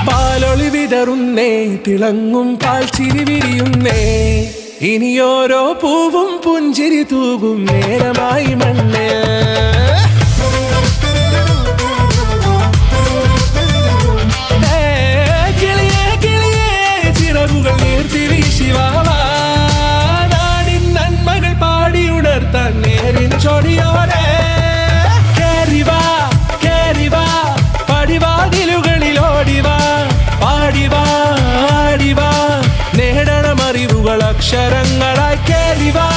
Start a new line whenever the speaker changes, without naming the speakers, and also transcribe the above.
പാലൊളി വിതറുന്നേ, തിളങ്ങും പാൽച്ചിരി വിരിയുന്നേ, ഇനിയോരോ പൂവും പുഞ്ചിരി തൂകും നേരമായി മണ്ണേ. കിളിയേ കിളിയേ ചിറകുകൾ നീർത്തി വീശിവാവാ, നാടിൻ നന്മകൾ പാടിയുണർത്താൻ നേരിൻ ചൊടിയോടെ. കേറിവാ കേറിവാ പടിവാതിലുകളിൽ ഓടിവാ, പാടിവാ ആടിവാ, നേടണമറിവുകൾ അക്ഷരങ്ങളായി. കേറിവാ